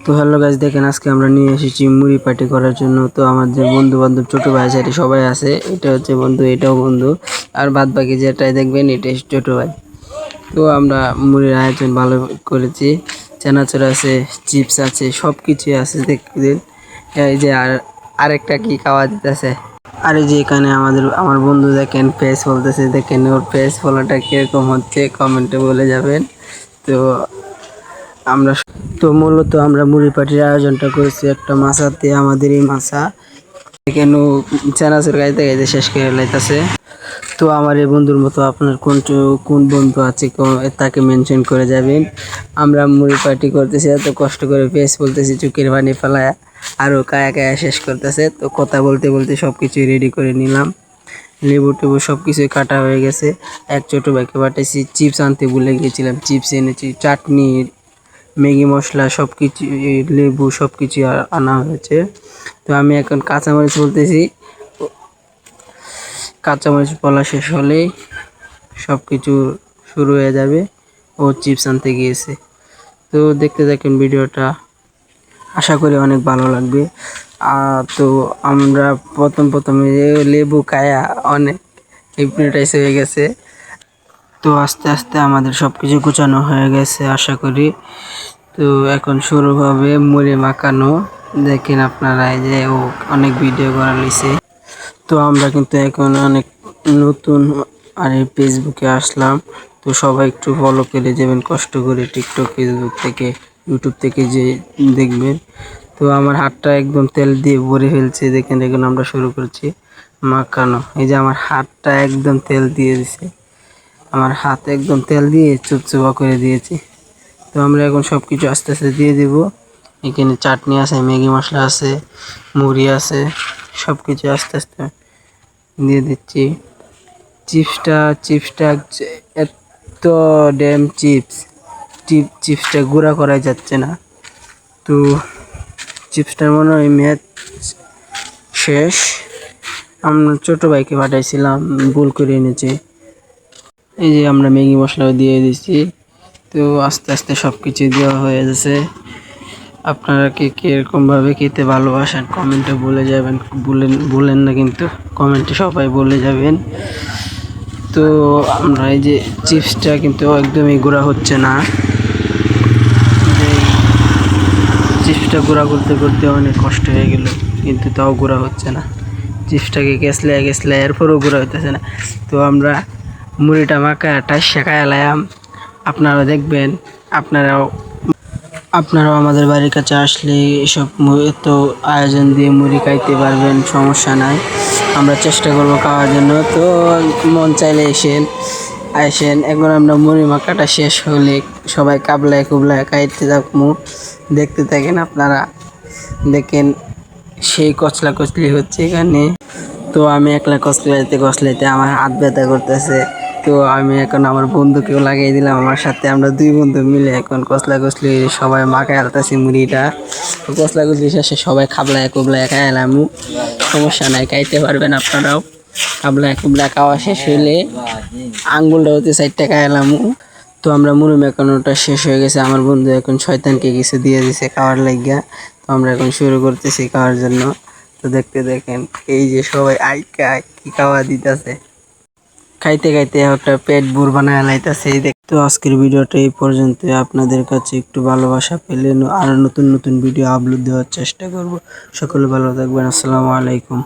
তো hello guys, দেখেন আজকে আমরা নিয়ে এসেছি মুড়ি পার্টি করার জন্য। তো আমাদের বন্ধু বান্ধব ছোট ভাই সাথে সবাই আছে। এটা হচ্ছে বন্ধু, এটাও বন্ধু, আর বাদ বাকি যেটাই দেখবেন এটাই ছোট ভাই। তো আমরা মুড়ির আয়োজন ভালো করেছি, চানাচুর আছে, চিপস আছে, সব কিছুই আছে দেখবেন। এই যে আরেকটা কি খাওয়া দিতেছে। আর এই যে এখানে আমার বন্ধু দেখেন ফেস বলতেছে, দেখেন ওর ফেস ফলাটা কিরকম হচ্ছে কমেন্টে বলে যাবেন। তো আমরা মূলত আমরা মুড়ি পার্টির আয়োজনটা করেছি একটা মাছাতে, আমাদের এই মাছা এখানে চানাচুর গাইতে গাইতে শেষ করে লাইতেছে। তো আমার এই বন্ধুর মতো আপনার কোন বন্ধু আছে তাকে মেনশন করে যাবেন। আমরা মুড়ি পার্টি করতেছি, এত কষ্ট করে ফেস বলতেছি, চুকের পানি ফেলায়, আরও কায়া কায়া শেষ করতেছে। তো কথা বলতে বলতে সব কিছুই রেডি করে নিলাম, লেবু টেবু সব কিছুই কাটা হয়ে গেছে। এক ছোটো ভাইকে পাঠাইছি, চিপস আনতে ভুলে গিয়েছিলাম, চিপস এনেছি, চাটনি, ম্যাগি মশলা সব কিছু, লেবু সব কিছু আনা হয়েছে। তো আমি এখন কাঁচামরিচ বলতেছি, কাঁচামরিচ বলা শেষ হলেই সব কিছু শুরু হয়ে যাবে। ও চিপস আনতে গিয়েছে। তো দেখতে দেখেন ভিডিওটা, আশা করি অনেক ভালো লাগবে। তো আমরা প্রথমে লেবু খায়া অনেক হিপনোটাইজ হয়ে গেছে। তো আস্তে আস্তে আমাদের সব কিছু গোছানো হয়ে গেছে আশা করি। তো এখন শুরু হবে মুড়ি মাখানো। দেখেন আপনারা, এই যে ও অনেক ভিডিও করা লইছে। তো আমরা কিন্তু এখন অনেক নতুন আর এই ফেসবুকে আসলাম। তো সবাই একটু ফলো করে যাবেন কষ্ট করে, টিকটক, ফেসবুক থেকে, ইউটিউব থেকে যে দেখবেন। তো আমার হাতটা একদম তেল দিয়ে ভরে ফেলছে, দেখেন এখন আমরা শুরু করছি মাখানো। এই যে আমার হাতটা একদম তেল দিয়ে দিছে, আমার হাত একদম তেল দিয়ে চুপচুপা করে দিয়েছি। তো আমরা এখন সব কিছু আস্তে আস্তে দিয়ে দেবো। এখানে চাটনি আছে, ম্যাগি মশলা আছে, মুড়ি আছে, সব কিছু আস্তে আস্তে দিয়ে দিচ্ছি। চিপসটা এত ড্যাম চিপসটা গুঁড়া করাই যাচ্ছে না। তো চিপসটার মনে হয় মেয়াদ শেষ। আমরা ছোটো ভাইকে পাঠাইছিলাম, ভুল করে এনেছি। এই যে আমরা ম্যাগি মশলাও দিয়ে দিচ্ছি। তো আস্তে আস্তে সব কিছু দেওয়া হয়ে গেছে। আপনারা কীরকমভাবে খেতে ভালোবাসেন কমেন্টে বলে যাবেন, বলেন না কিন্তু, কমেন্টে সবাই বলে যাবেন। তো আমরা এই যে চিপসটা কিন্তু একদমই গুঁড়া হচ্ছে না, চিপসটা গুঁড়া করতে করতে অনেক কষ্ট হয়ে গেল, কিন্তু তাও গুঁড়া হচ্ছে না। চিপসটাকে গেছলে এরপরও গুঁড়া হইতেছে না। তো আমরা মুড়িটা মাখা শেখায় লাম, আপনারাও দেখবেন। আপনারাও আমাদের বাড়ির কাছে আসলে এসব তো আয়োজন দিয়ে মুড়ি খাইতে পারবেন, সমস্যা নাই। আমরা চেষ্টা করবো খাওয়ার জন্য। তো মন চাইলে আসেন। এখন আমরা মুড়ি মাখাটা শেষ হলে সবাই কাবলায় কুবলায় খাইতে থাকবো, দেখতে থাকেন আপনারা। দেখেন সেই কচলা কচলি হচ্ছে এখানে। তো আমি একলা কচলাইতে আমার হাত ব্যথা করতেছে। তো আমি এখন আমার বন্ধুকেও লাগিয়ে দিলাম আমার সাথে, আমরা দুই বন্ধু মিলে এখন কচলা কচলি সবাই মাখায় আলতাছি মুড়িটা। তো কচলা কচলি শেষে সবাই খাবলায় কুবলায় খাই এলাম, সমস্যা নাই, খাইতে পারবেন আপনারাও। খাবলায় কুবলায় খাওয়া শেষ হইলে আঙ্গুলটা হতে সাইডটা খাই এলাম। তো আমরা মুড়ি মাখানোটা শেষ হয়ে গেছে, আমার বন্ধু এখন শয়তানকে কিছু দিয়ে দিছে খাওয়ার লাগিয়া। তো আমরা এখন শুরু করতেছি খাওয়ার জন্য। তো দেখতে দেখেন, এই যে সবাই কি খাওয়া দিতেছে, খাইতে খাইতে একটা পেট বুড় বানায় লাইতেছে। তো আজকের ভিডিওটা এই পর্যন্ত। আপনাদের কাছে একটু ভালোবাসা পেলে আরো নতুন নতুন ভিডিও আপলোড দেওয়ার চেষ্টা করব। সকলে ভালো থাকবেন, আসসালামু আলাইকুম।